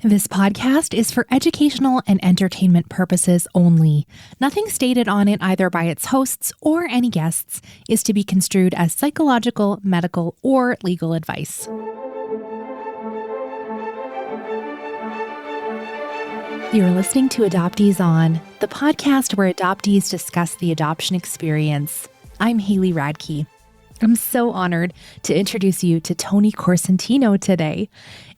This podcast is for educational and entertainment purposes only. Nothing stated on it, either by its hosts or any guests, is to be construed as psychological, medical, or legal advice. You're listening to Adoptees On, the podcast where adoptees discuss the adoption experience. I'm Haley Radke. I'm so honored to introduce you to Tony Corsentino today.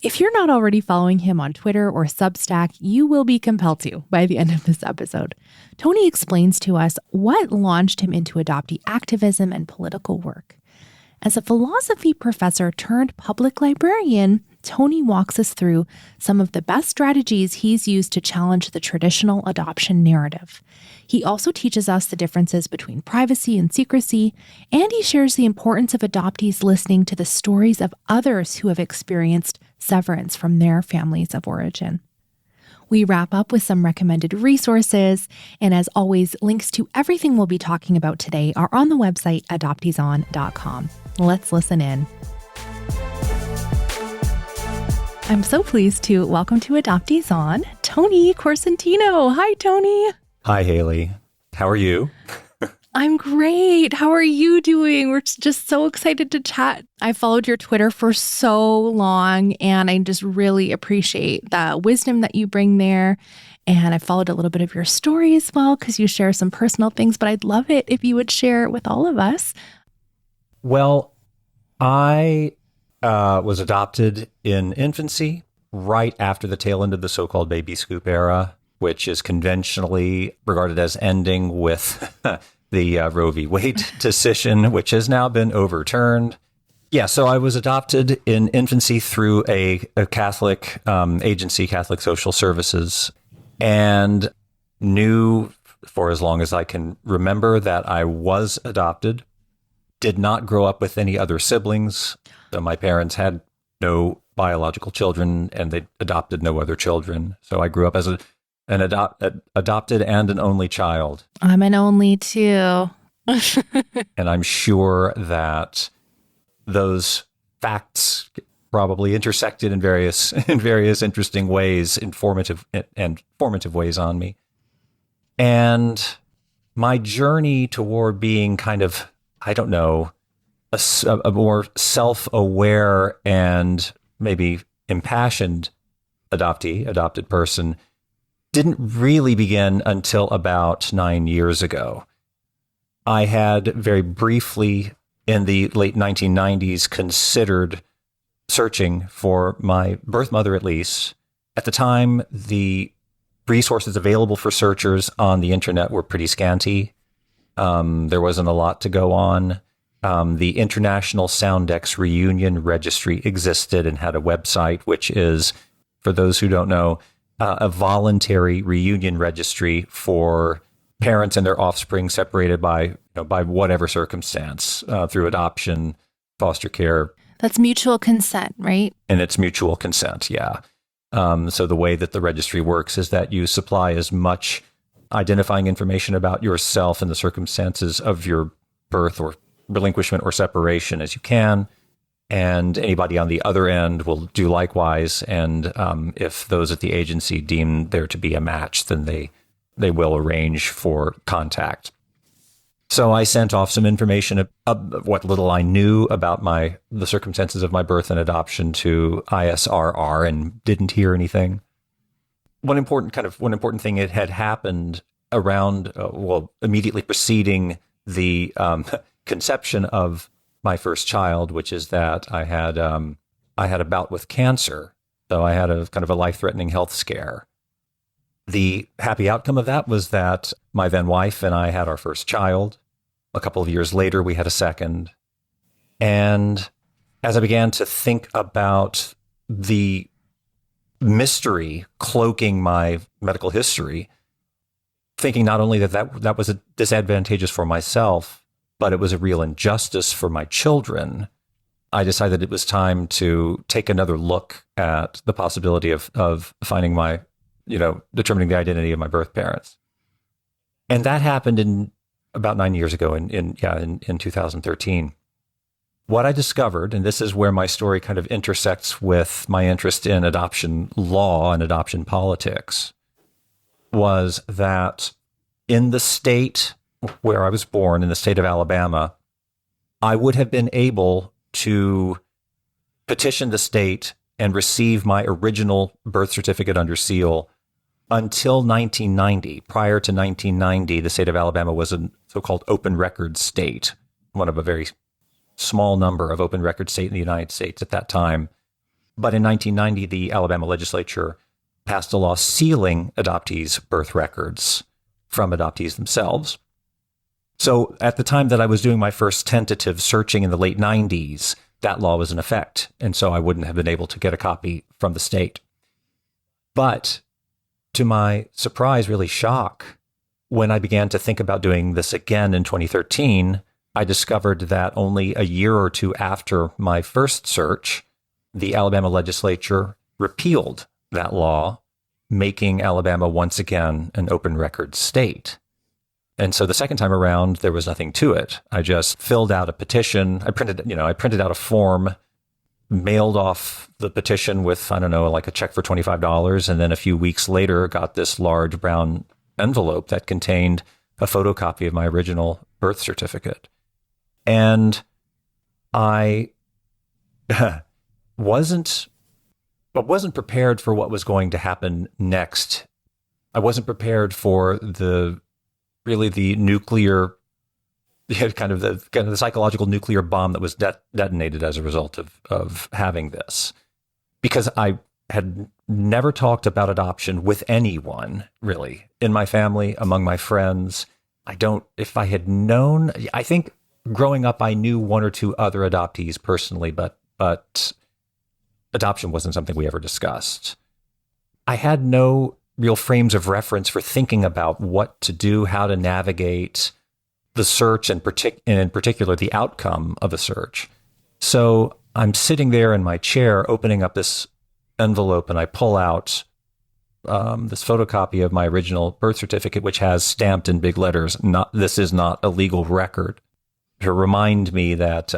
If you're not already following him on Twitter or Substack, you will be compelled to by the end of this episode. Tony explains to us what launched him into adoptee activism and political work. As a philosophy professor turned public librarian, Tony walks us through some of the best strategies he's used to challenge the traditional adoption narrative. He also teaches us the differences between privacy and secrecy, and he shares the importance of adoptees listening to the stories of others who have experienced severance from their families of origin. We wrap up with some recommended resources, and as always, links to everything we'll be talking about today are on the website adopteeson.com. Let's listen in. I'm so pleased to welcome to Adoptees On, Tony Corsentino. Hi, Tony. Hi, Haley. How are you? I'm great. How are you doing? We're just so excited to chat. I followed your Twitter for so long, and I just really appreciate the wisdom that you bring there. And I followed a little bit of your story as well, because you share some personal things, but I'd love it if you would share it with all of us. Well, I was adopted in infancy, right after the tail end of the so-called baby scoop era, which is conventionally regarded as ending with the Roe v. Wade decision, which has now been overturned. Yeah, so I was adopted in infancy through a Catholic agency, Catholic Social Services, and knew for as long as I can remember that I was adopted. Did not grow up with any other siblings. So my parents had no biological children, and they adopted no other children. So I grew up as an adopted and an only child. I'm an only too. And I'm sure that those facts probably intersected in various interesting ways, formative ways on me. And my journey toward being kind of, I don't know, a more self-aware and maybe impassioned adopted person didn't really begin until about 9 years ago. I had very briefly in the late 1990s considered searching for my birth mother, at least. At the time, the resources available for searchers on the internet were pretty scanty. There wasn't a lot to go on. The International Soundex Reunion Registry existed and had a website, which is, for those who don't know, a voluntary reunion registry for parents and their offspring separated by whatever circumstance, through adoption, foster care. That's mutual consent, right? And it's mutual consent, yeah. So the way that the registry works is that you supply as much identifying information about yourself and the circumstances of your birth or relinquishment or separation as you can, and anybody on the other end will do likewise. And if those at the agency deem there to be a match, then they will arrange for contact. So I sent off some information of what little I knew about the circumstances of my birth and adoption to ISRR and didn't hear anything. One important thing that had happened around, immediately preceding the conception of my first child, which is that I had a bout with cancer. So I had a kind of a life-threatening health scare. The happy outcome of that was that my then wife and I had our first child. A couple of years later, we had a second. And as I began to think about the mystery cloaking my medical history, thinking not only that was disadvantageous for myself, but it was a real injustice for my children, I decided it was time to take another look at the possibility of finding determining the identity of my birth parents. And that happened in about 9 years ago in 2013. what I discovered, and this is where my story kind of intersects with my interest in adoption law and adoption politics, was that in the state where I was born, in the state of Alabama, I would have been able to petition the state and receive my original birth certificate under seal until 1990. Prior to 1990, the state of Alabama was a so-called open record state, one of a very small number of open record states in the United States at that time. But in 1990, the Alabama legislature passed a law sealing adoptees' birth records from adoptees themselves. So at the time that I was doing my first tentative searching in the late 90s, that law was in effect. And so I wouldn't have been able to get a copy from the state. But to my surprise, really shock, when I began to think about doing this again in 2013, I discovered that only a year or two after my first search, the Alabama legislature repealed that law, making Alabama once again an open record state. And so the second time around, there was nothing to it. I just filled out a petition. I printed out a form, mailed off the petition with, I don't know, like a check for $25. And then a few weeks later, got this large brown envelope that contained a photocopy of my original birth certificate. And I wasn't prepared for what was going to happen next. I wasn't prepared for the nuclear, kind of the psychological nuclear bomb that was detonated as a result of having this, because I had never talked about adoption with anyone really in my family, among my friends. If I had known, I think growing up, I knew one or two other adoptees personally, but adoption wasn't something we ever discussed. I had no real frames of reference for thinking about what to do, how to navigate the search, and in particular, the outcome of a search. So I'm sitting there in my chair, opening up this envelope, and I pull out this photocopy of my original birth certificate, which has stamped in big letters, "This is not a legal record," to remind me that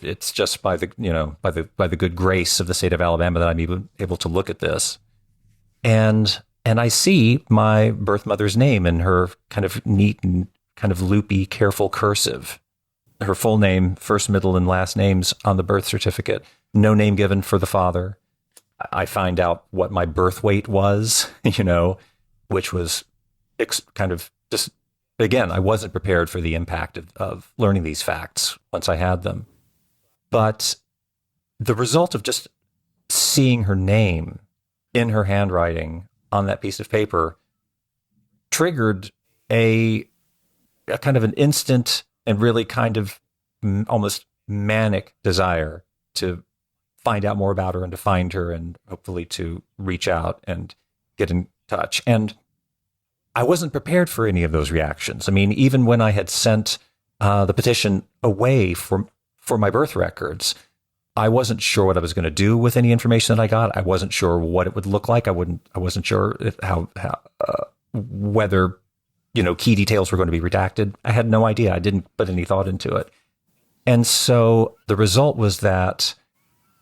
it's just by the good grace of the state of Alabama that I'm even able to look at this. And I see my birth mother's name in her kind of neat and kind of loopy, careful cursive. Her full name, first, middle, and last names on the birth certificate. No name given for the father. I find out what my birth weight was, which was kind of just, again, I wasn't prepared for the impact of learning these facts once I had them. But the result of just seeing her name in her handwriting on that piece of paper triggered a kind of an instant and really kind of almost manic desire to find out more about her and to find her and hopefully to reach out and get in touch. And I wasn't prepared for any of those reactions. I mean, even when I had sent the petition away for my birth records, I wasn't sure what I was going to do with any information that I got. I wasn't sure what it would look like. I wasn't sure whether, key details were going to be redacted. I had no idea. I didn't put any thought into it. And so the result was that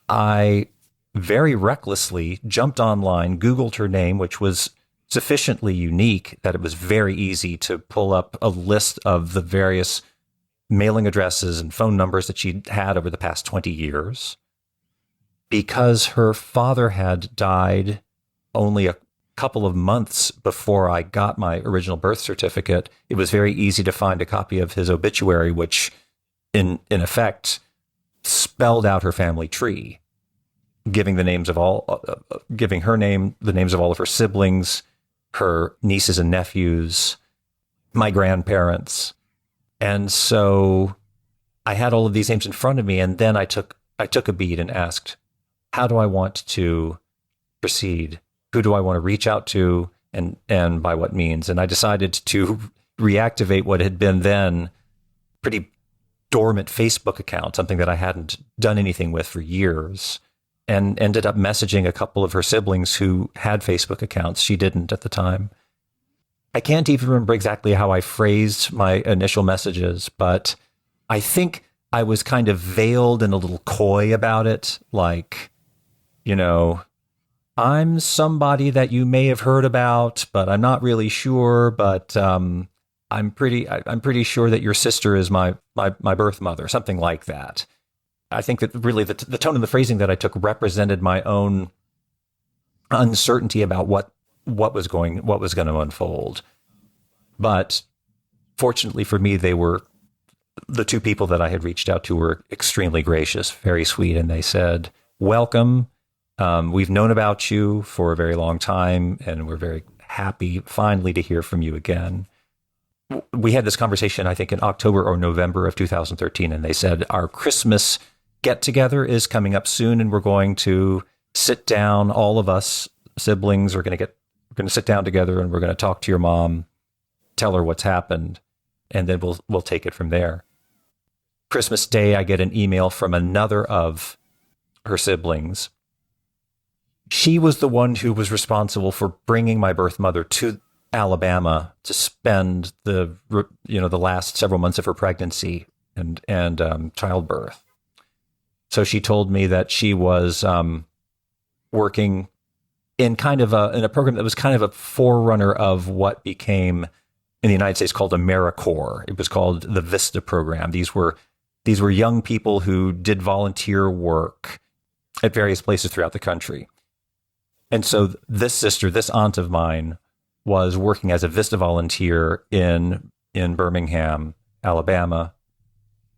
I very recklessly jumped online, Googled her name, which was sufficiently unique that it was very easy to pull up a list of the various mailing addresses and phone numbers that she'd had over the past 20 years. Because her father had died only a couple of months before I got my original birth certificate, it was very easy to find a copy of his obituary, which in effect spelled out her family tree, giving her name, the names of all of her siblings, her nieces and nephews, my grandparents. And so I had all of these names in front of me, and then I took a beat and asked, how do I want to proceed? Who do I want to reach out to, and by what means? And I decided to reactivate what had been then pretty dormant Facebook account, something that I hadn't done anything with for years, and ended up messaging a couple of her siblings who had Facebook accounts. She didn't at the time. I can't even remember exactly how I phrased my initial messages, but I think I was kind of veiled and a little coy about it. Like, I'm somebody that you may have heard about, but I'm not really sure. But I'm pretty sure that your sister is my birth mother, something like that. I think that really the tone and the phrasing that I took represented my own uncertainty about what was going to unfold. But fortunately for me, the two people that I had reached out to were extremely gracious, very sweet, and they said, "Welcome. We've known about you for a very long time, and we're very happy finally to hear from you again." We had this conversation, I think, in October or November of 2013, and they said, "Our Christmas get-together is coming up soon, and we're going to sit down. All of us siblings are going to sit down together, and we're going to talk to your mom, tell her what's happened, and then we'll take it from there." Christmas Day, I get an email from another of her siblings. She was the one who was responsible for bringing my birth mother to Alabama to spend the last several months of her pregnancy and childbirth. So she told me that she was working in in a program that was kind of a forerunner of what became in the United States called AmeriCorps. It was called the Vista Program. These were young people who did volunteer work at various places throughout the country. And so this aunt of mine, was working as a Vista volunteer in Birmingham, Alabama.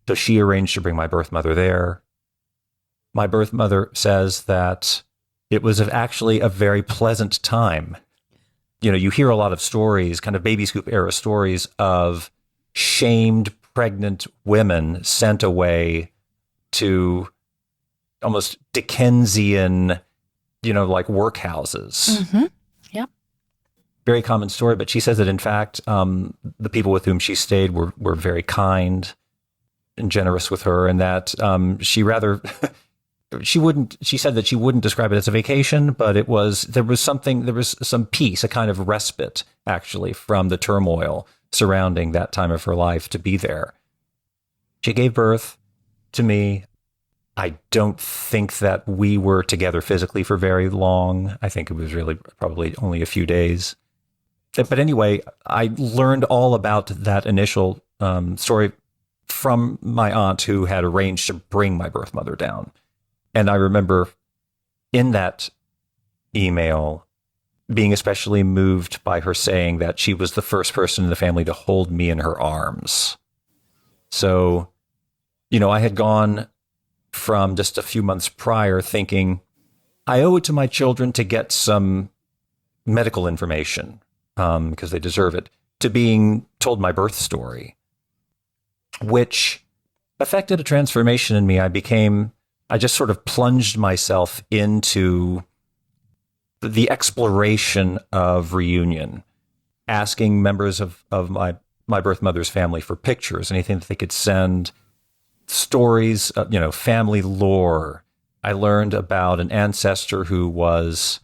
So she arranged to bring my birth mother there. My birth mother says that it was actually a very pleasant time. You hear a lot of stories, kind of baby scoop era stories of shamed pregnant women sent away to almost Dickensian, like workhouses. Mm-hmm. Yep. Very common story, but she says that in fact, the people with whom she stayed were very kind and generous with her, and that she said that she wouldn't describe it as a vacation, but there was some peace, a kind of respite actually from the turmoil surrounding that time of her life to be there. She gave birth to me. I don't think that we were together physically for very long. I think it was really probably only a few days. But anyway, I learned all about that initial story from my aunt who had arranged to bring my birth mother down. And I remember in that email being especially moved by her saying that she was the first person in the family to hold me in her arms. So, I had gone from just a few months prior thinking, I owe it to my children to get some medical information because they deserve it, to being told my birth story, which affected a transformation in me. I just sort of plunged myself into the exploration of reunion, asking members of my birth mother's family for pictures, anything that they could send, stories, family lore. I learned about an ancestor who was,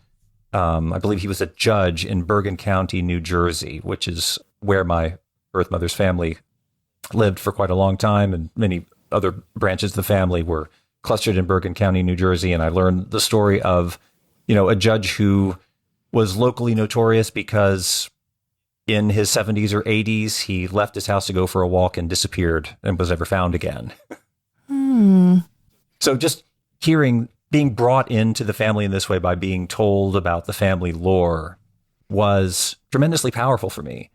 I believe he was a judge in Bergen County, New Jersey, which is where my birth mother's family lived for quite a long time, and many other branches of the family were clustered in Bergen County, New Jersey. And I learned the story of, a judge who was locally notorious because in his 70s or 80s, he left his house to go for a walk and disappeared and was never found again. So just being brought into the family in this way by being told about the family lore was tremendously powerful for me.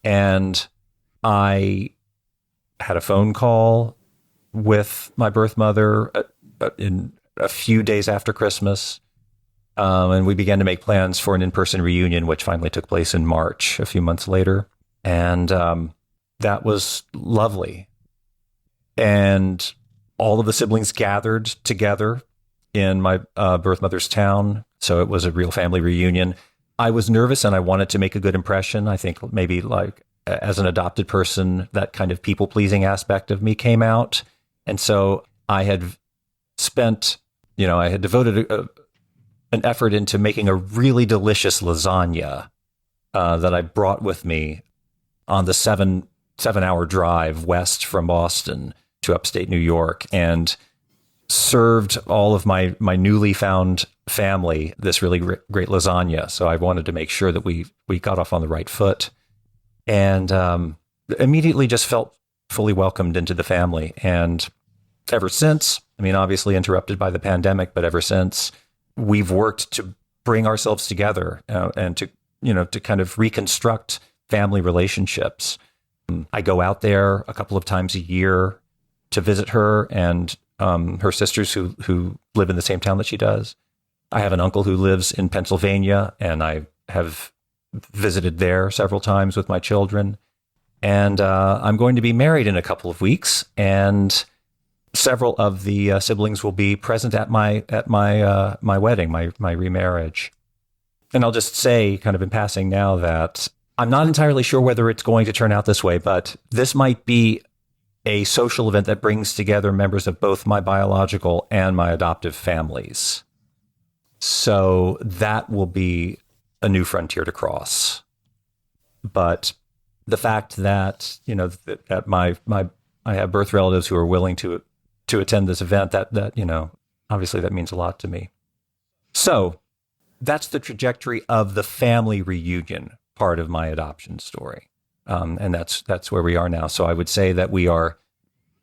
And I had a phone call with my birth mother in a few days after Christmas. And we began to make plans for an in-person reunion, which finally took place in March, a few months later. And that was lovely. And all of the siblings gathered together in my birth mother's town. So it was a real family reunion. I was nervous and I wanted to make a good impression. I think maybe like as an adopted person, that kind of people-pleasing aspect of me came out. And so I had devoted an effort into making a really delicious lasagna that I brought with me on the 7-hour drive west from Boston to upstate New York and served all of my newly found family this really great lasagna. So I wanted to make sure that we got off on the right foot, and immediately just felt fully welcomed into the family. And ever since, I mean, obviously interrupted by the pandemic, but ever since, we've worked to bring ourselves together and to kind of reconstruct family relationships. I go out there a couple of times a year to visit her and her sisters who live in the same town that she does. I have an uncle who lives in Pennsylvania, and I have visited there several times with my children. And I'm going to be married in a couple of weeks, and several of the siblings will be present at my wedding, my remarriage. And I'll just say, kind of in passing now, that I'm not entirely sure whether it's going to turn out this way, but this might be a social event that brings together members of both my biological and my adoptive families. So that will be a new frontier to cross. But the fact that, that I have birth relatives who are willing to attend this event, that obviously that means a lot to me. So that's the trajectory of the family reunion part of my adoption story. And that's where we are now. So I would say that we are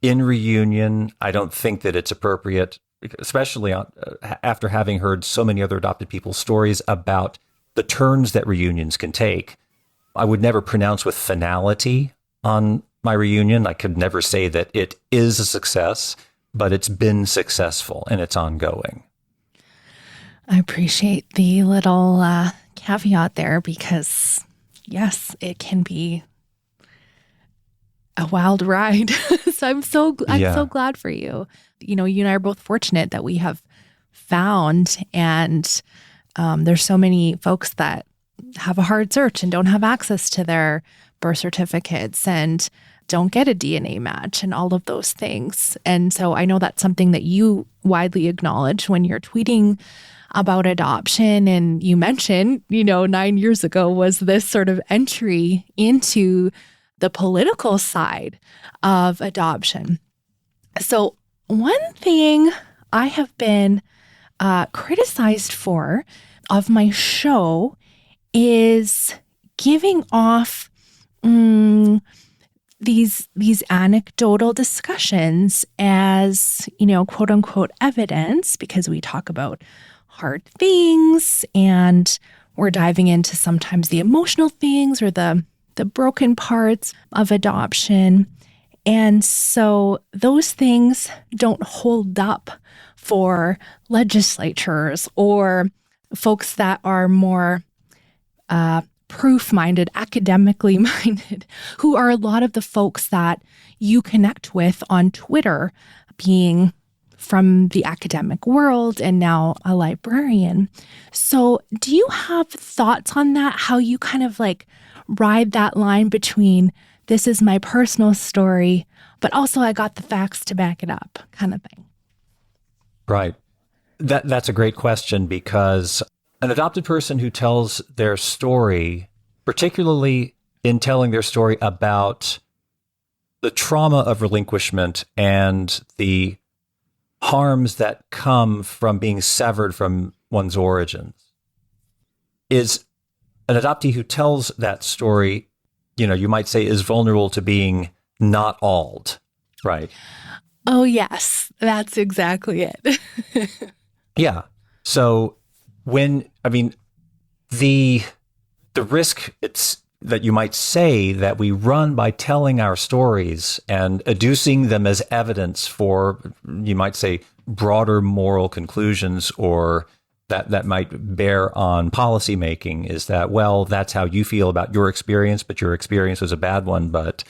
in reunion. I don't think that it's appropriate, especially after having heard so many other adopted people's stories about the turns that reunions can take. I would never pronounce with finality on my reunion. I could never say that it is a success, but it's been successful and it's ongoing. I appreciate the little caveat there, because yes, it can be a wild ride. So I'm so glad for you. You and I are both fortunate that we have found, and there's so many folks that have a hard search and don't have access to their birth certificates and don't get a DNA match and all of those things. And so I know that's something that you widely acknowledge when you're tweeting about adoption. And you mentioned, 9 years ago was this sort of entry into the political side of adoption. So one thing I have been criticized for of my show is giving off these anecdotal discussions as, quote unquote evidence, because we talk about hard things and we're diving into sometimes the emotional things or the broken parts of adoption. And so those things don't hold up for legislatures or folks that are more proof-minded, academically minded, who are a lot of the folks that you connect with on Twitter, being from the academic world and now a librarian. So do you have thoughts on that? How you kind of ride that line between this is my personal story, but also I got the facts to back it up, kind of thing? Right. That's a great question, because an adopted person who tells their story, particularly in telling their story about the trauma of relinquishment and the harms that come from being severed from one's origins, is an adoptee who tells that story, you might say, is vulnerable to being not alled, right? Oh, yes, that's exactly it. Yeah. So the risk it's that you might say that we run by telling our stories and adducing them as evidence for, you might say, broader moral conclusions, or that might bear on policy making, is that, well, that's how you feel about your experience, but your experience was a bad one. But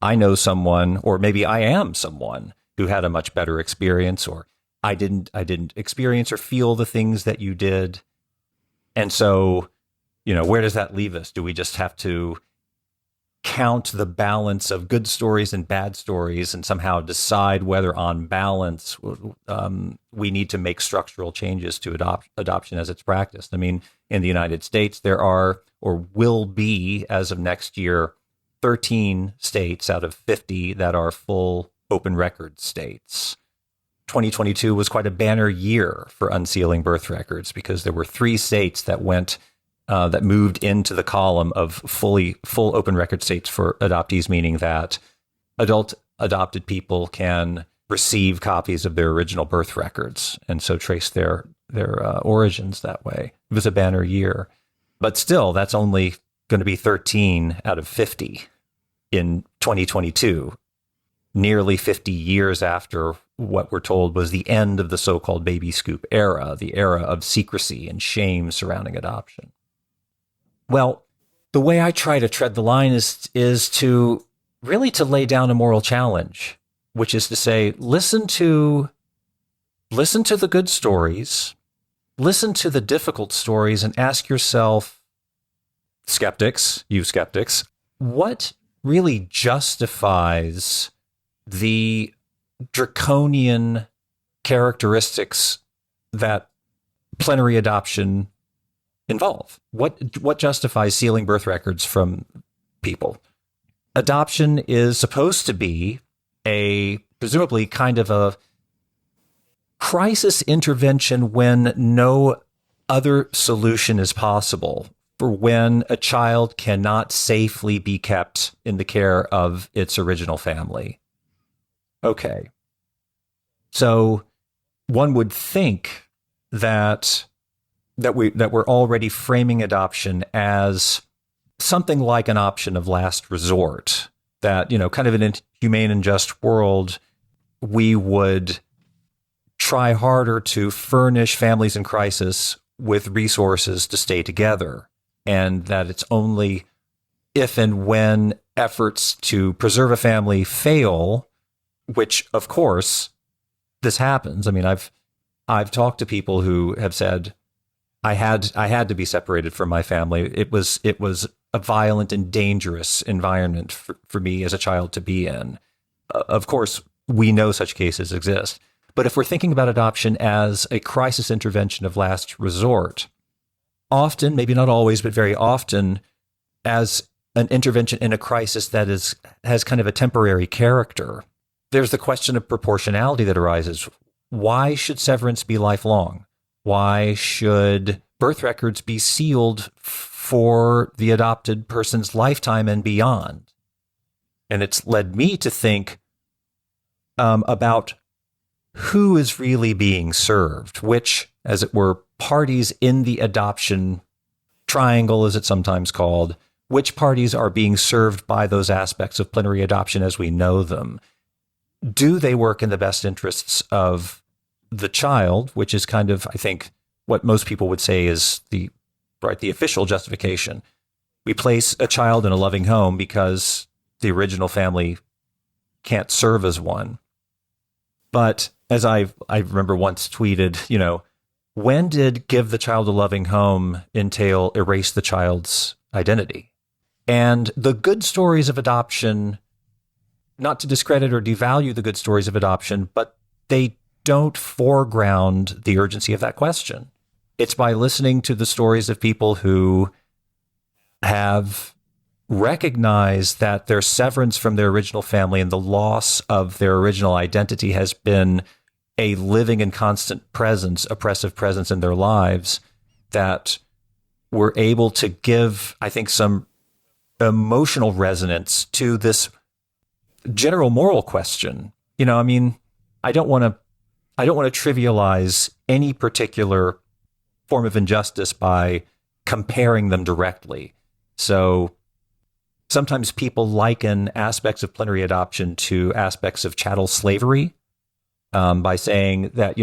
I know someone, or maybe I am someone who had a much better experience, or I didn't experience or feel the things that you did. And so, where does that leave us? Do we just have to count the balance of good stories and bad stories and somehow decide whether on balance we need to make structural changes to adoption as it's practiced? I mean, in the United States, there are, or will be as of next year, 13 states out of 50 that are full open record states. 2022 was quite a banner year for unsealing birth records because there were 3 states that moved into the column of full open record states for adoptees, meaning that adopted people can receive copies of their original birth records and so trace their origins that way. It was a banner year. But still, that's only going to be 13 out of 50 in 2022, nearly 50 years after what we're told was the end of the so-called baby scoop era, the era of secrecy and shame surrounding adoption. Well, the way I try to tread the line is to really to lay down a moral challenge, which is to say, listen to the good stories, listen to the difficult stories, and ask yourself, skeptics, what really justifies the draconian characteristics that plenary adoption involve? What justifies sealing birth records from people? Adoption is supposed to be presumably kind of a crisis intervention when no other solution is possible, for when a child cannot safely be kept in the care of its original family. Okay. So one would think that we're already framing adoption as something like an option of last resort, that, kind of in a humane and just world, we would try harder to furnish families in crisis with resources to stay together, and that it's only if and when efforts to preserve a family fail, which of course this happens. I mean, I've talked to people who have said, I had to be separated from my family. It was a violent and dangerous environment for me as a child to be in. Of course, we know such cases exist. But if we're thinking about adoption as a crisis intervention of last resort, often, maybe not always, but very often, as an intervention in a crisis that has kind of a temporary character, there's the question of proportionality that arises. Why should severance be lifelong? Why should birth records be sealed for the adopted person's lifetime and beyond? And it's led me to think about who is really being served, which, as it were, parties in the adoption triangle, as it's sometimes called, which parties are being served by those aspects of plenary adoption as we know them. Do they work in the best interests of the child, which is kind of, I think, what most people would say is the official justification. We place a child in a loving home because the original family can't serve as one. But as I remember once tweeted, when did give the child a loving home entail erase the child's identity? And the good stories of adoption, not to discredit or devalue the good stories of adoption, but they don't foreground the urgency of that question. It's by listening to the stories of people who have recognized that their severance from their original family and the loss of their original identity has been a living and constant presence, oppressive presence in their lives, that we're able to give, I think, some emotional resonance to this general moral question. I don't want to trivialize any particular form of injustice by comparing them directly. So sometimes people liken aspects of plenary adoption to aspects of chattel slavery, by saying that,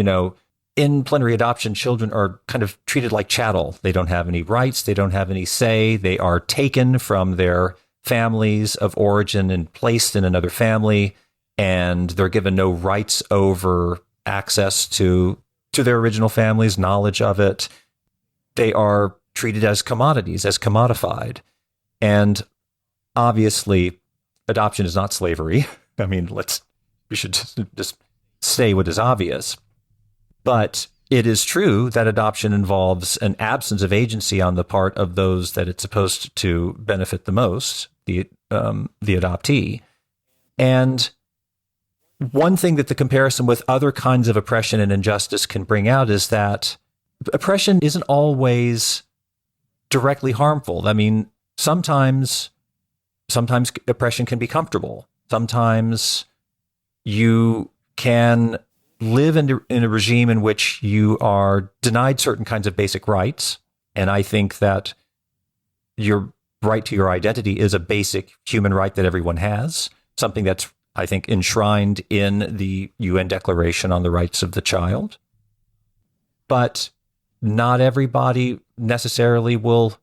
in plenary adoption, children are kind of treated like chattel. They don't have any rights. They don't have any say. They are taken from their families of origin and placed in another family, and they're given no rights over access to their original family's knowledge of it. They are treated as commodities, as commodified. And obviously, adoption is not slavery. I mean, we should just say what is obvious. But it is true that adoption involves an absence of agency on the part of those that it's supposed to benefit the most, the adoptee. And one thing that the comparison with other kinds of oppression and injustice can bring out is that oppression isn't always directly harmful. I mean, sometimes oppression can be comfortable. Sometimes you can live in a regime in which you are denied certain kinds of basic rights. And I think that your right to your identity is a basic human right that everyone has, something that's, I think, enshrined in the UN Declaration on the Rights of the Child. But not everybody necessarily will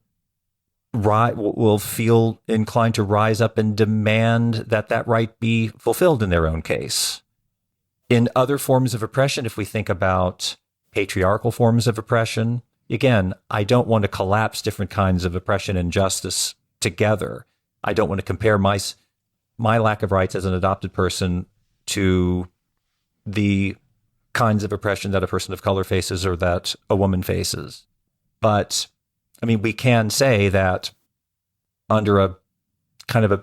feel inclined to rise up and demand that right be fulfilled in their own case. In other forms of oppression, if we think about patriarchal forms of oppression, again, I don't want to collapse different kinds of oppression and justice together. I don't want to compare my lack of rights as an adopted person to the kinds of oppression that a person of color faces or that a woman faces. But, I mean, we can say that under a kind of a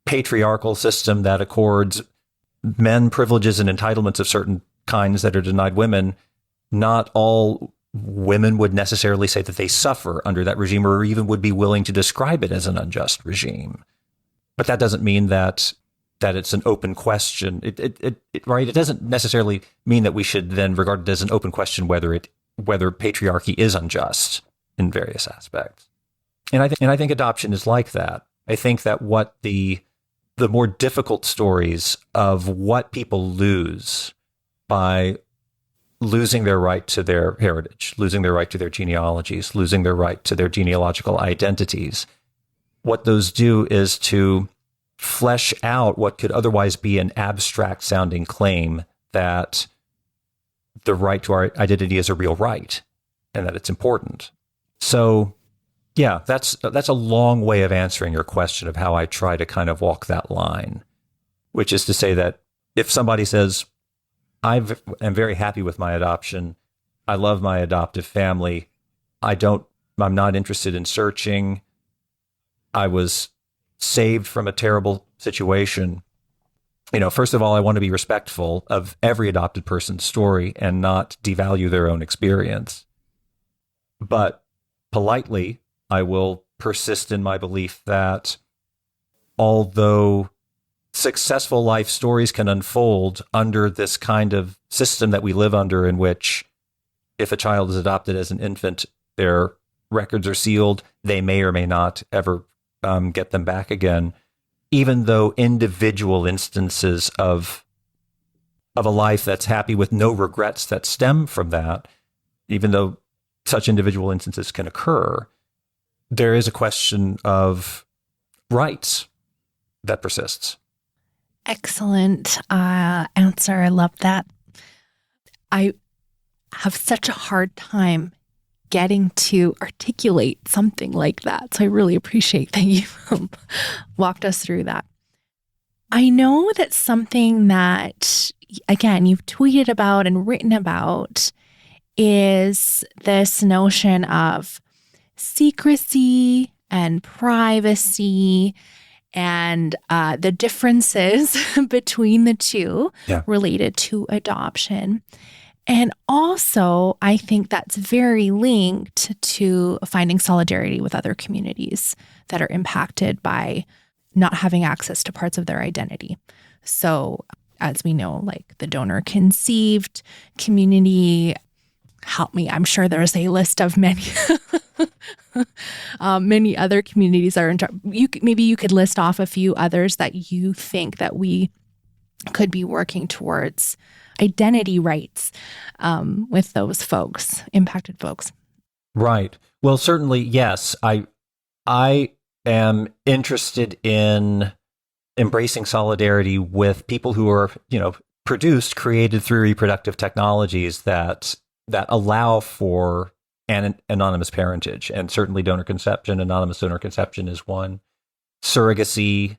patriarchal system that accords men privileges and entitlements of certain kinds that are denied women, not all women would necessarily say that they suffer under that regime or even would be willing to describe it as an unjust regime. But that doesn't mean that it's an open question. Right? It doesn't necessarily mean that we should then regard it as an open question whether patriarchy is unjust in various aspects. And I think adoption is like that. I think that what the more difficult stories of what people lose by losing their right to their heritage, losing their right to their genealogies, losing their right to their genealogical identities, what those do is to flesh out what could otherwise be an abstract sounding claim that the right to our identity is a real right and that it's important. So yeah, that's a long way of answering your question of how I try to kind of walk that line, which is to say that if somebody says, I am very happy with my adoption, I love my adoptive family, I'm not interested in searching, I was saved from a terrible situation. First of all, I want to be respectful of every adopted person's story and not devalue their own experience. But politely, I will persist in my belief that although successful life stories can unfold under this kind of system that we live under, in which if a child is adopted as an infant, their records are sealed, they may or may not ever get them back again, even though individual instances of a life that's happy with no regrets that stem from that, even though such individual instances can occur, there is a question of rights that persists. Excellent answer. I love that. I have such a hard time getting to articulate something like that. So I really appreciate that you walked us through that. I know that something that, again, you've tweeted about and written about is this notion of secrecy and privacy and the differences between the two related to adoption. And also, I think that's very linked to finding solidarity with other communities that are impacted by not having access to parts of their identity. So, as we know, like the donor conceived community, help me, I'm sure there's a list of many many other communities are maybe you could list off a few others that you think that we could be working towards identity rights with those folks, impacted folks. Right. Well, certainly, yes. I am interested in embracing solidarity with people who are, created through reproductive technologies that allow for anonymous parentage, and certainly donor conception. Anonymous donor conception is one. Surrogacy,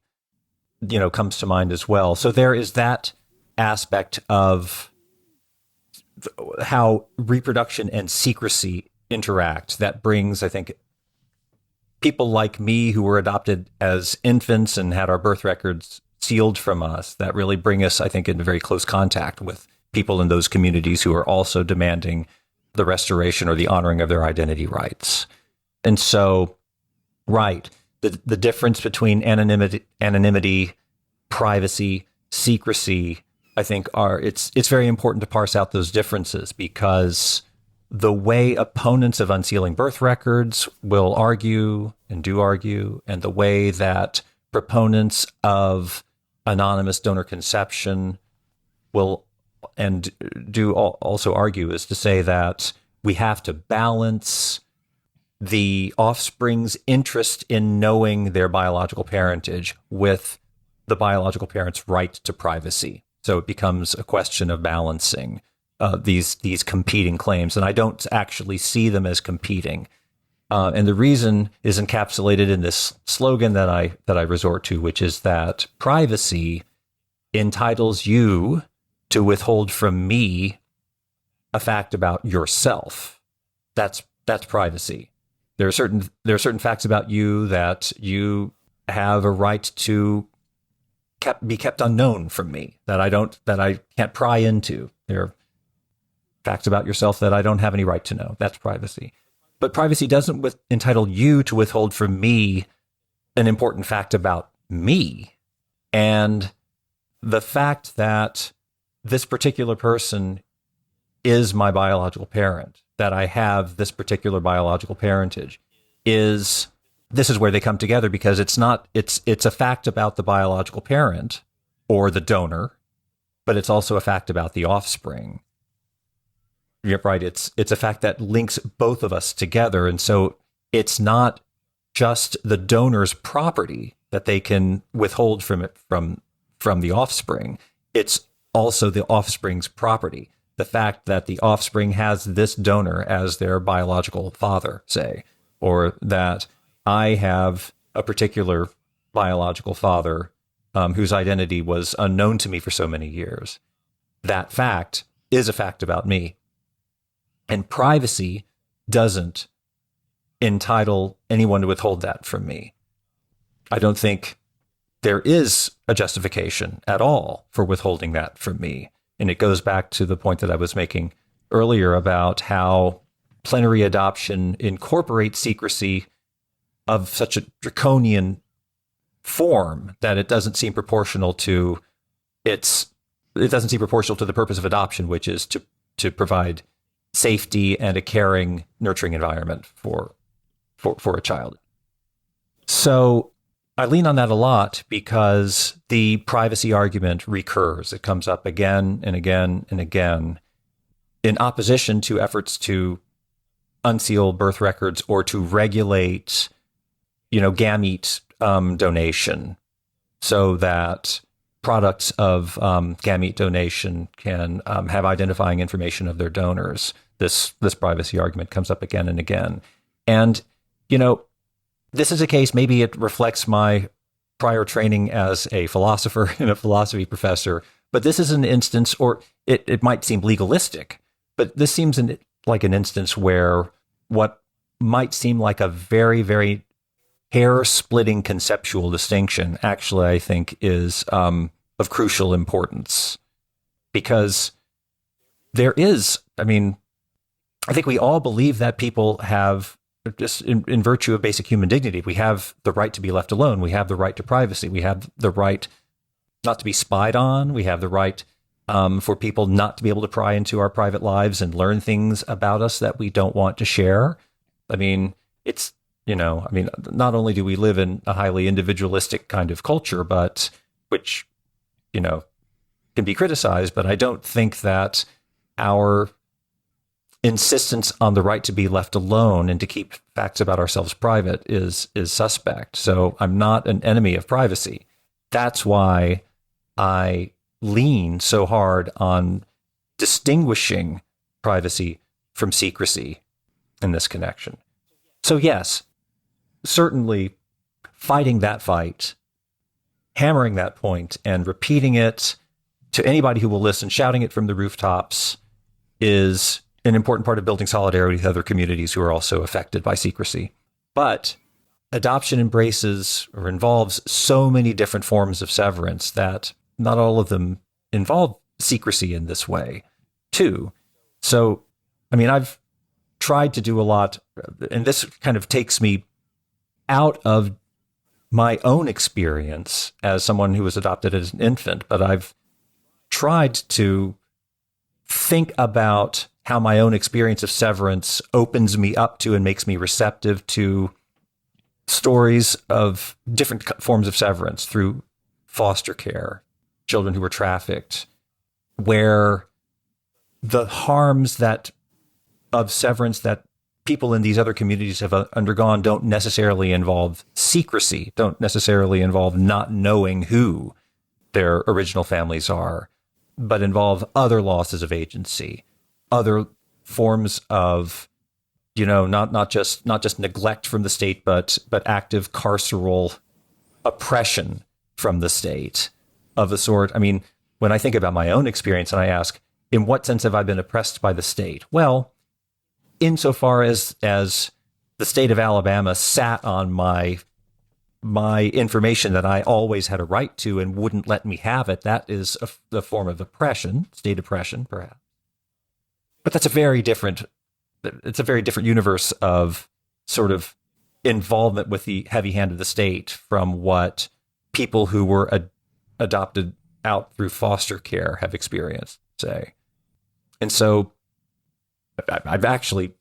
comes to mind as well. So there is that aspect of how reproduction and secrecy interact that brings, I think, people like me who were adopted as infants and had our birth records sealed from us that really bring us, I think, into very close contact with people in those communities who are also demanding the restoration or the honoring of their identity rights. And so, right, the difference between anonymity, privacy, secrecy, I think it's very important to parse out those differences, because the way opponents of unsealing birth records will argue and do argue, and the way that proponents of anonymous donor conception will and do also argue, is to say that we have to balance the offspring's interest in knowing their biological parentage with the biological parent's right to privacy. So it becomes a question of balancing these competing claims, and I don't actually see them as competing. And the reason is encapsulated in this slogan that I resort to, which is that privacy entitles you to withhold from me a fact about yourself. That's privacy. There are certain facts about you that you have a right to be kept unknown from me, that I can't pry into. There are facts about yourself that I don't have any right to know. That's privacy. But privacy doesn't entitle you to withhold from me an important fact about me. And the fact that this particular person is my biological parent, that I have this particular biological parentage, this is where they come together, because it's a fact about the biological parent or the donor, but it's also a fact about the offspring. Yep, right. It's a fact that links both of us together. And so it's not just the donor's property that they can withhold from the offspring. It's also the offspring's property. The fact that the offspring has this donor as their biological father, say, or that I have a particular biological father whose identity was unknown to me for so many years. That fact is a fact about me. And privacy doesn't entitle anyone to withhold that from me. I don't think there is a justification at all for withholding that from me. And it goes back to the point that I was making earlier about how plenary adoption incorporates secrecy of such a draconian form that it doesn't seem proportional to the purpose of adoption, which is to provide safety and a caring, nurturing environment for a child. So I lean on that a lot because the privacy argument recurs. It comes up again and again and again in opposition to efforts to unseal birth records or to regulate, gamete donation, so that products of gamete donation can have identifying information of their donors. This privacy argument comes up again and again. And, this is a case, maybe it reflects my prior training as a philosopher and a philosophy professor, but this is an instance, or it might seem legalistic, but this seems like an instance where what might seem like a very, very hair-splitting conceptual distinction actually, I think, is of crucial importance. Because there is, I think we all believe that people have, just in virtue of basic human dignity, we have the right to be left alone. We have the right to privacy. We have the right not to be spied on. We have the right for people not to be able to pry into our private lives and learn things about us that we don't want to share. It's, not only do we live in a highly individualistic kind of culture, but which, can be criticized, but I don't think that our insistence on the right to be left alone and to keep facts about ourselves private is suspect. So I'm not an enemy of privacy. That's why I lean so hard on distinguishing privacy from secrecy in this connection. So yes, certainly fighting that fight, hammering that point and repeating it to anybody who will listen, shouting it from the rooftops, is an important part of building solidarity with other communities who are also affected by secrecy. But adoption embraces or involves so many different forms of severance that not all of them involve secrecy in this way, too. So, I mean, I've tried to do a lot, and this kind of takes me out of my own experience as someone who was adopted as an infant, but I've tried to think about how my own experience of severance opens me up to and makes me receptive to stories of different forms of severance through foster care, children who were trafficked, where the harms of severance that people in these other communities have undergone don't necessarily involve secrecy, don't necessarily involve not knowing who their original families are, but involve other losses of agency, other forms of, not just neglect from the state, but active carceral oppression from the state of a sort. I mean, when I think about my own experience and I ask, in what sense have I been oppressed by the state? Well, insofar as the state of Alabama sat on my information that I always had a right to and wouldn't let me have it, that is the form of oppression, state oppression, perhaps. But it's a very different universe of sort of involvement with the heavy hand of the state from what people who were adopted out through foster care have experienced, say. And so I've actually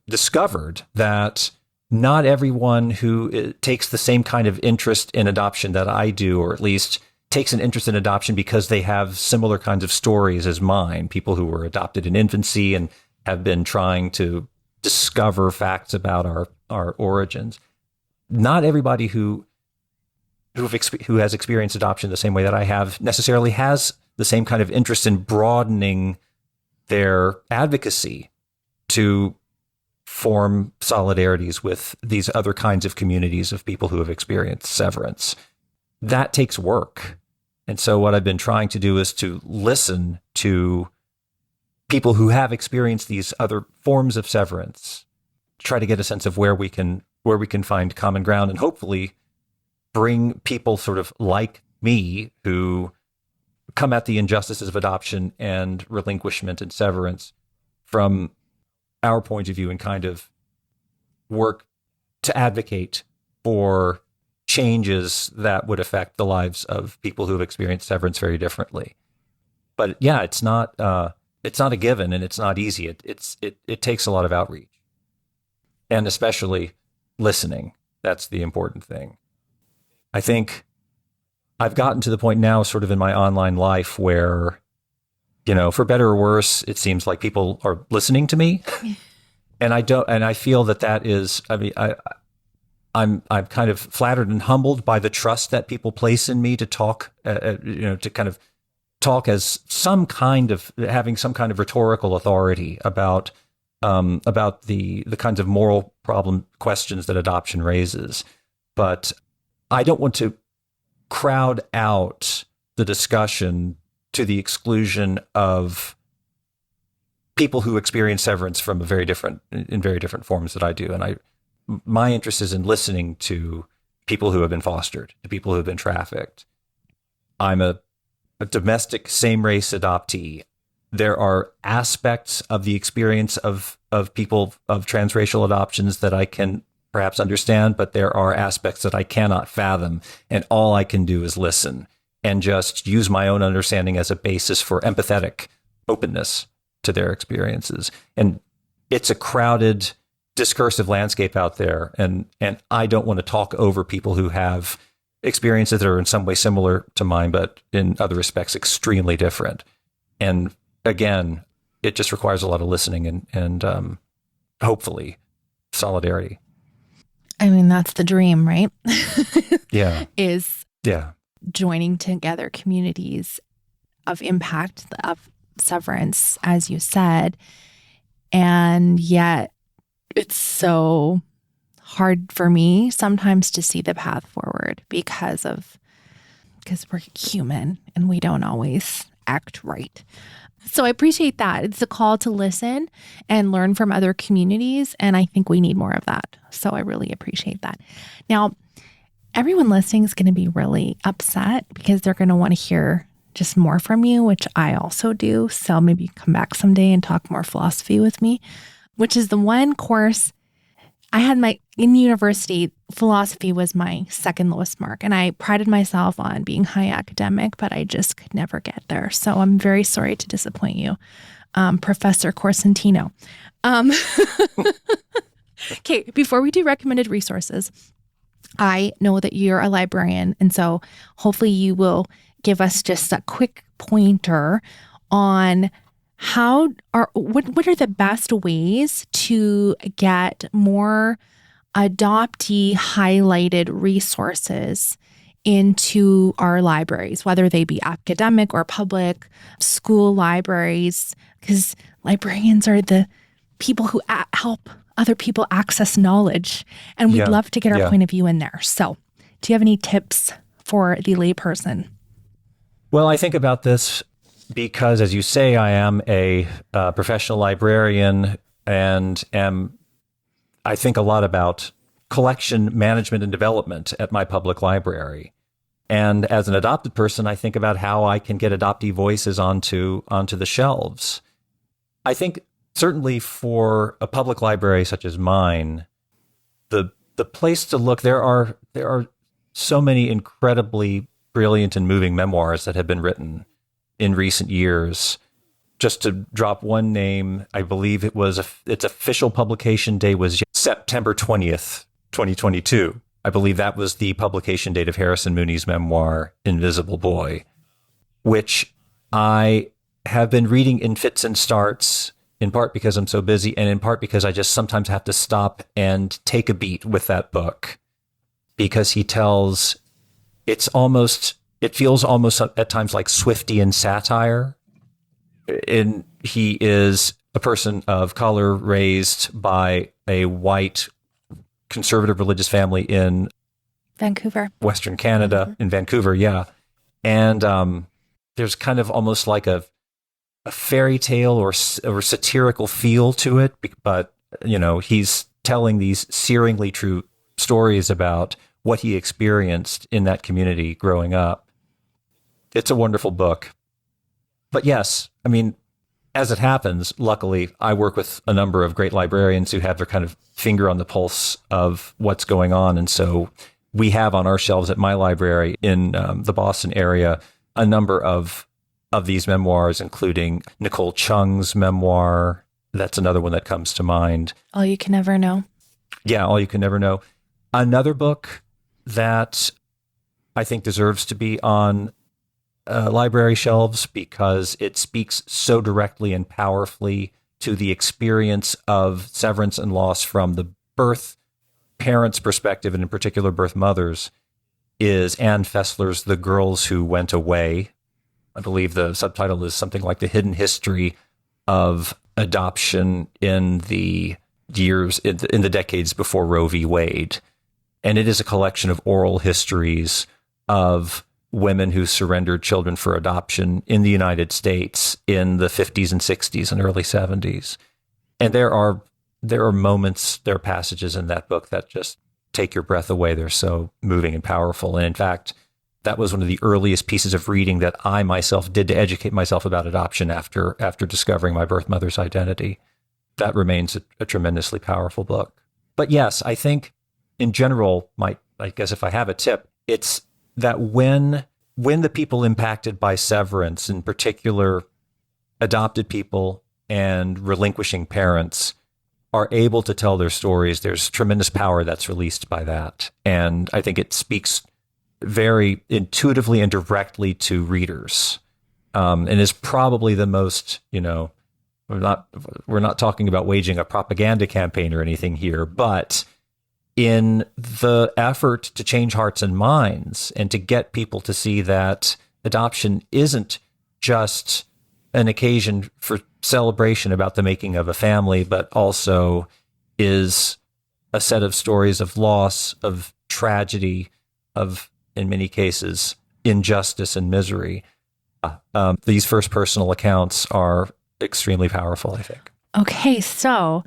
discovered that not everyone who takes the same kind of interest in adoption that I do, or at least takes an interest in adoption because they have similar kinds of stories as mine, people who were adopted in infancy and have been trying to discover facts about our origins. Not everybody who has experienced adoption the same way that I have necessarily has the same kind of interest in broadening their advocacy to form solidarities with these other kinds of communities of people who have experienced severance. That takes work. And so what I've been trying to do is to listen to people who have experienced these other forms of severance, try to get a sense of where we can find common ground, and hopefully bring people sort of like me who come at the injustices of adoption and relinquishment and severance from our point of view and kind of work to advocate for changes that would affect the lives of people who have experienced severance very differently. But yeah, it's not a given, and it's not easy. It takes a lot of outreach, and especially listening. That's the important thing. I think I've gotten to the point now, sort of in my online life, where, for better or worse, it seems like people are listening to me, and I feel that is. I mean, I'm kind of flattered and humbled by the trust that people place in me to talk, to kind of talk as having some kind of rhetorical authority about the kinds of moral problem questions that adoption raises. But I don't want to crowd out the discussion to the exclusion of people who experience severance in very different forms that I do. And my interest is in listening to people who have been fostered, to people who have been trafficked. I'm a domestic same-race adoptee. There are aspects of the experience of people of transracial adoptions that I can perhaps understand, but there are aspects that I cannot fathom, and all I can do is listen and just use my own understanding as a basis for empathetic openness to their experiences. And it's a crowded, discursive landscape out there, and I don't want to talk over people who have experiences that are in some way similar to mine, but in other respects extremely different. And again, it just requires a lot of listening and hopefully solidarity. I mean, that's the dream, right? Yeah. Yeah. Joining together communities of impact, of severance, as you said. And yet it's so hard for me sometimes to see the path forward because we're human and we don't always act right. So I appreciate that. It's a call to listen and learn from other communities. And I think we need more of that. So I really appreciate that. Now, everyone listening is going to be really upset because they're going to want to hear just more from you, which I also do. So maybe come back someday and talk more philosophy with me, which is the one course I had in university, philosophy was my second lowest mark. And I prided myself on being high academic, but I just could never get there. So I'm very sorry to disappoint you, Professor Corsentino. Okay, before we do recommended resources, I know that you're a librarian. And so hopefully you will give us just a quick pointer on what are the best ways to get more adoptee highlighted resources into our libraries, whether they be academic or public, school libraries, because librarians are the people who help other people access knowledge. And we'd love to get our point of view in there. So do you have any tips for the layperson? Well, I think about this because, as you say, I am a professional librarian and I think a lot about collection management and development at my public library. And as an adopted person, I think about how I can get adoptee voices onto the shelves. I think certainly for a public library such as mine, the place to look, there are so many incredibly brilliant and moving memoirs that have been written in recent years. Just to drop one name, I believe its official publication day was September 20th, 2022. I believe that was the publication date of Harrison Mooney's memoir, Invisible Boy, which I have been reading in fits and starts, in part because I'm so busy and in part because I just sometimes have to stop and take a beat with that book, because he tells, it feels almost at times like Swiftian satire. And he is a person of color raised by a white conservative religious family in Vancouver, Western Canada, in Vancouver. Yeah. And there's kind of almost like a fairy tale or satirical feel to it. But, he's telling these searingly true stories about what he experienced in that community growing up. It's a wonderful book. But yes, I mean, as it happens, luckily, I work with a number of great librarians who have their kind of finger on the pulse of what's going on. And so we have on our shelves at my library in the Boston area a number of these memoirs, including Nicole Chung's memoir. That's another one that comes to mind. All You Can Never Know. Yeah, All You Can Never Know. Another book that I think deserves to be on library shelves because it speaks so directly and powerfully to the experience of severance and loss from the birth parents' perspective, and in particular birth mothers, is Anne Fessler's The Girls Who Went Away. I believe the subtitle is something like The Hidden History of Adoption in the decades before Roe v. Wade. And it is a collection of oral histories of women who surrendered children for adoption in the United States in the 50s and 60s and early 70s. And there are moments, there are passages in that book that just take your breath away. They're so moving and powerful. And in fact, that was one of the earliest pieces of reading that I myself did to educate myself about adoption after discovering my birth mother's identity. That remains a tremendously powerful book. But yes, I think in general, I guess if I have a tip, it's that when the people impacted by severance, in particular adopted people and relinquishing parents, are able to tell their stories, there's tremendous power that's released by that. And I think it speaks very intuitively and directly to readers, and is probably the most, we're not talking about waging a propaganda campaign or anything here, but in the effort to change hearts and minds and to get people to see that adoption isn't just an occasion for celebration about the making of a family, but also is a set of stories of loss, of tragedy, of, in many cases, injustice and misery. These first personal accounts are extremely powerful, I think. Okay, so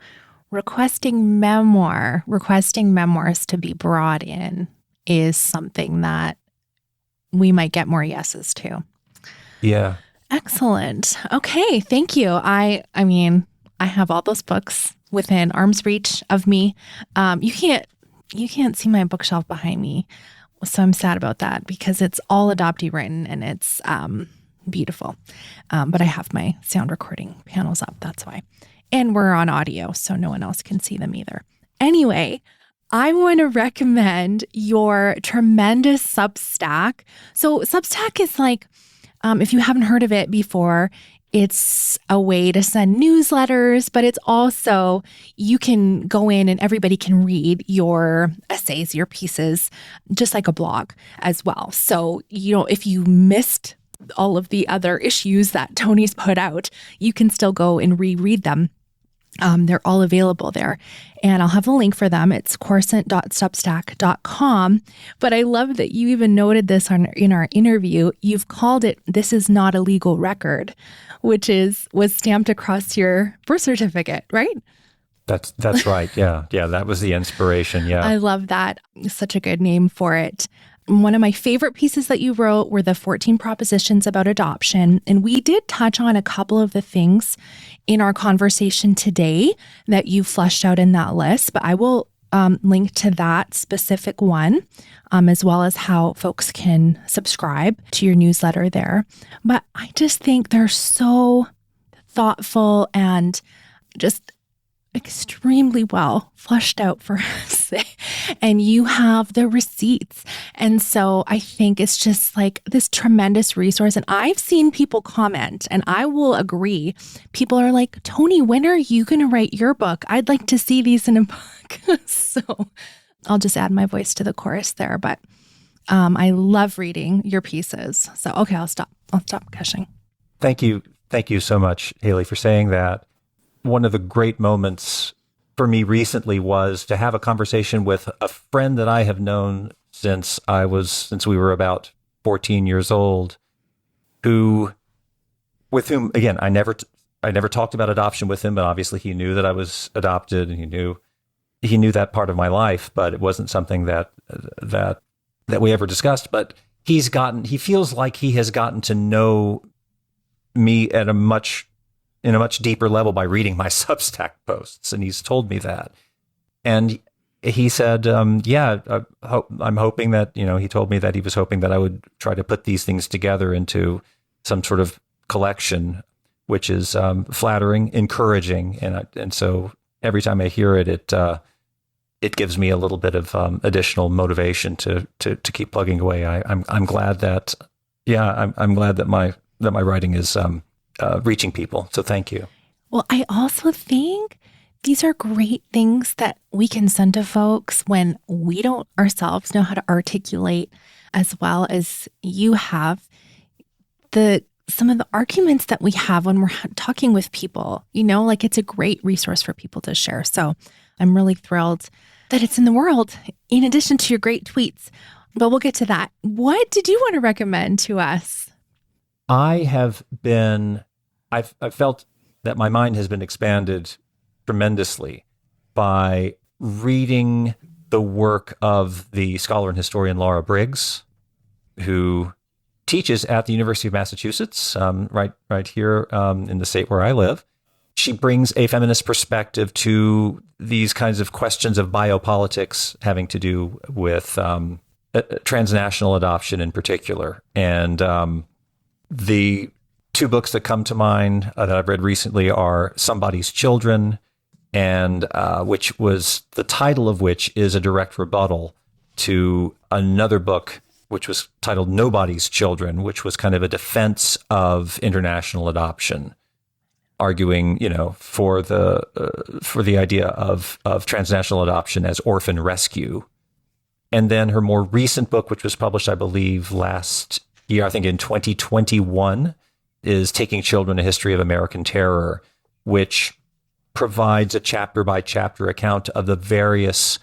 requesting memoirs to be brought in is something that we might get more yeses to. Yeah. Excellent. Okay, thank you. I mean, I have all those books within arm's reach of me. You can't see my bookshelf behind me, so I'm sad about that because it's all adoptee written and it's beautiful. But I have my sound recording panels up. That's why. And we're on audio, so no one else can see them either. Anyway, I want to recommend your tremendous Substack. So Substack is like, if you haven't heard of it before, it's a way to send newsletters, but it's also, you can go in and everybody can read your essays, your pieces, just like a blog as well. So, if you missed all of the other issues that Tony's put out, you can still go and reread them. They're all available there. And I'll have a link for them. It's corsent.substack.com. But I love that you even noted this in our interview. You've called it, "This is not a legal record," which was stamped across your birth certificate, right? That's right. Yeah. Yeah. That was the inspiration. Yeah. I love that. Such a good name for it. One of my favorite pieces that you wrote were the 14 propositions about adoption. And we did touch on a couple of the things in our conversation today that you fleshed out in that list, but I will link to that specific one, as well as how folks can subscribe to your newsletter there. But I just think they're so thoughtful and just extremely well fleshed out for us. And you have the receipts. And so I think it's just like this tremendous resource. And I've seen people comment, and I will agree. People are like, "Tony, when are you going to write your book? I'd like to see these in a book." So I'll just add my voice to the chorus there. But I love reading your pieces. So, okay, I'll stop gushing. Thank you. Thank you so much, Haley, for saying that. One of the great moments for me recently was to have a conversation with a friend that I have known since we were about 14 years old, with whom, again, I never talked about adoption with him, but obviously he knew that I was adopted and he knew that part of my life, but it wasn't something that we ever discussed. But he feels like he has gotten to know me in a much deeper level by reading my Substack posts. And he's told me that. And he said, I'm hoping that, he told me that he was hoping that I would try to put these things together into some sort of collection, which is flattering, encouraging. And so every time I hear it, it gives me a little bit of additional motivation to keep plugging away. I'm glad that, I'm glad that my writing is reaching people. So thank you. Well, I also think these are great things that we can send to folks when we don't ourselves know how to articulate as well as you have some of the arguments that we have when we're talking with people. It's a great resource for people to share. So I'm really thrilled that it's in the world in addition to your great tweets. But we'll get to that. What did you want to recommend to us? I've felt that my mind has been expanded tremendously by reading the work of the scholar and historian Laura Briggs, who teaches at the University of Massachusetts, right here in the state where I live. She brings a feminist perspective to these kinds of questions of biopolitics having to do with transnational adoption in particular. And the two books that come to mind that I've read recently are Somebody's Children, and which was the title of which is a direct rebuttal to another book which was titled Nobody's Children, which was kind of a defense of international adoption, arguing, for the idea of transnational adoption as orphan rescue. And then her more recent book, which was published, I believe, last year, I think in 2021, is Taking Children: A History of American Terror, which provides a chapter-by-chapter account of the various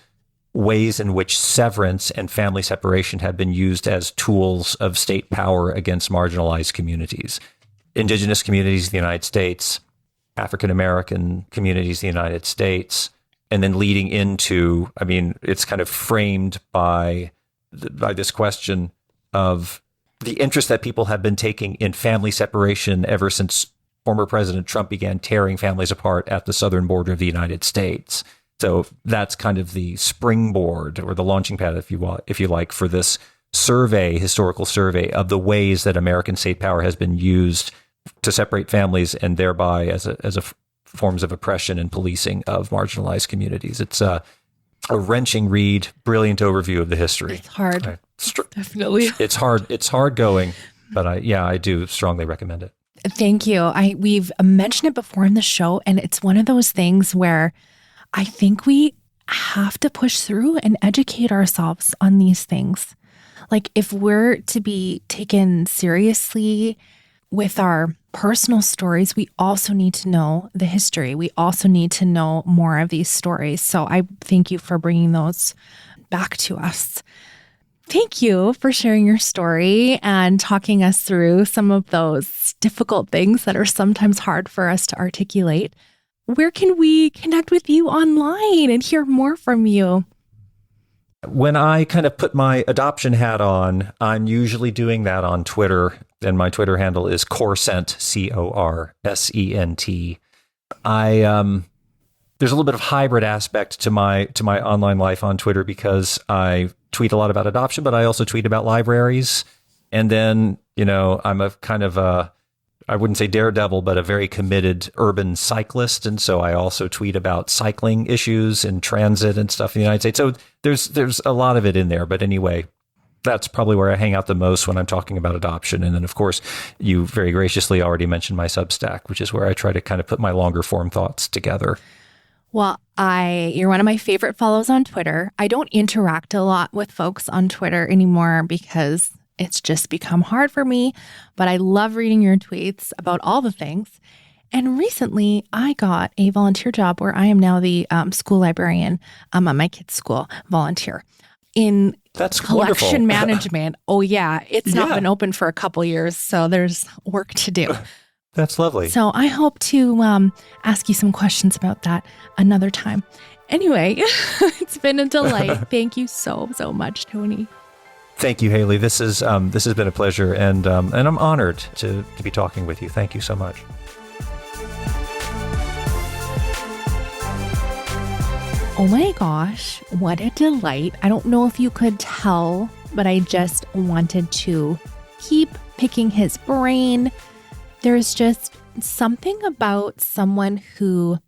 ways in which severance and family separation have been used as tools of state power against marginalized communities. Indigenous communities in the United States, African American communities in the United States, and then leading into, I mean, it's kind of framed by this question of the interest that people have been taking in family separation ever since former President Trump began tearing families apart at the southern border of the United States. So that's kind of the springboard or the launching pad, if you like, for this historical survey of the ways that American state power has been used to separate families and thereby as forms of oppression and policing of marginalized communities. It's a wrenching read, brilliant overview of the history. It's hard. Definitely. It's hard. It's hard going, but I do strongly recommend it. Thank you. We've mentioned it before in the show, and it's one of those things where I think we have to push through and educate ourselves on these things. Like, if we're to be taken seriously with our personal stories, we also need to know the history. We also need to know more of these stories. So I thank you for bringing those back to us. Thank you for sharing your story and talking us through some of those difficult things that are sometimes hard for us to articulate. Where can we connect with you online and hear more from you? When I kind of put my adoption hat on, I'm usually doing that on Twitter, and my Twitter handle is Corsent, Corsent. There's a little bit of hybrid aspect to my online life on Twitter because I tweet a lot about adoption, but I also tweet about libraries. And then, I'm a kind of I wouldn't say daredevil, but a very committed urban cyclist. And so I also tweet about cycling issues and transit and stuff in the United States. So there's a lot of it in there. But anyway, that's probably where I hang out the most when I'm talking about adoption. And then, of course, you very graciously already mentioned my Substack, which is where I try to kind of put my longer form thoughts together. Well, you're one of my favorite follows on Twitter. I don't interact a lot with folks on Twitter anymore because it's just become hard for me, but I love reading your tweets about all the things. And recently, I got a volunteer job where I am now the school librarian at my kids' school, volunteer in collection management. Oh, yeah. It's not been open for a couple years, so there's work to do. That's lovely. So I hope to ask you some questions about that another time. Anyway, it's been a delight. Thank you so much, Tony. Thank you, Haley. This has been a pleasure, and I'm honored to be talking with you. Thank you so much. Oh my gosh, what a delight. I don't know if you could tell, but I just wanted to keep picking his brain. There's just something about someone who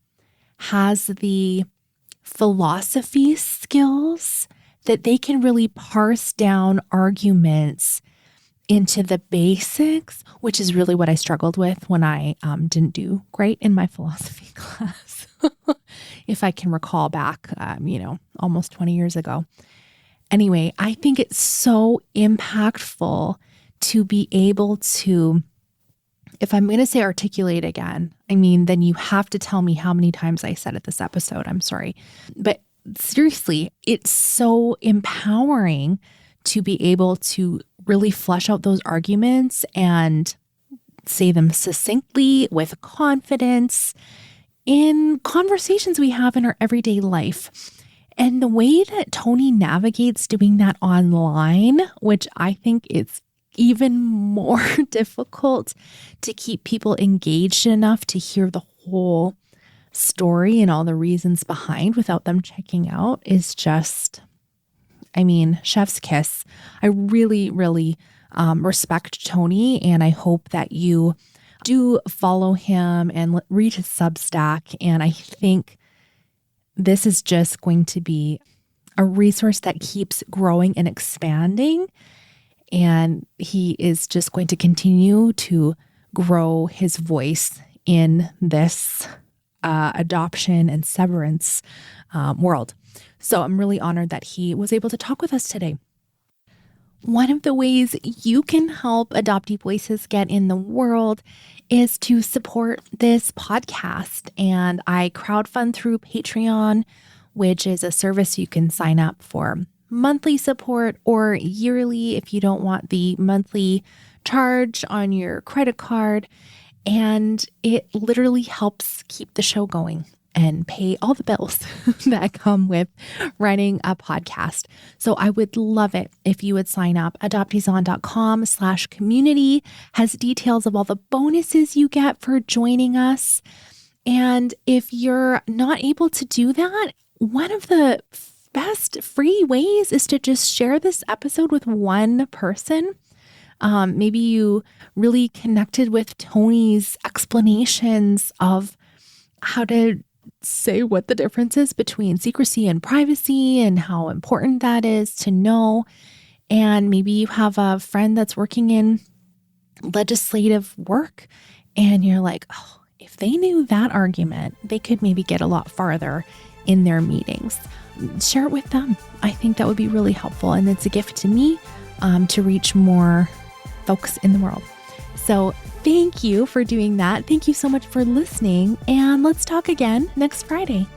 has the philosophy skills that they can really parse down arguments into the basics, which is really what I struggled with when I didn't do great in my philosophy class. If I can recall back, almost 20 years ago. Anyway, I think it's so impactful to be able to, if I'm going to say articulate again, then you have to tell me how many times I said it this episode. I'm sorry. But seriously, it's so empowering to be able to really flesh out those arguments and say them succinctly with confidence in conversations we have in our everyday life. And the way that Tony navigates doing that online, which I think is even more difficult to keep people engaged enough to hear the whole story and all the reasons behind without them checking out, is just, chef's kiss. I really, really respect Tony, and I hope that you do follow him and read his Substack. And I think this is just going to be a resource that keeps growing and expanding. And he is just going to continue to grow his voice in this adoption and severance world. So I'm really honored that he was able to talk with us today. One of the ways you can help adoptee voices get in the world is to support this podcast. And I crowdfund through Patreon, which is a service you can sign up for monthly support or yearly if you don't want the monthly charge on your credit card. And it literally helps keep the show going and pay all the bills that come with running a podcast. So I would love it if you would sign up. Adopteeson.com/community has details of all the bonuses you get for joining us. And if you're not able to do that, one of the best free ways is to just share this episode with one person. Maybe you really connected with Tony's explanations of how to say what the difference is between secrecy and privacy and how important that is to know. And maybe you have a friend that's working in legislative work and you're like, oh, if they knew that argument, they could maybe get a lot farther in their meetings. Share it with them. I think that would be really helpful. And it's a gift to me to reach more folks in the world. So thank you for doing that. Thank you so much for listening. And let's talk again next Friday.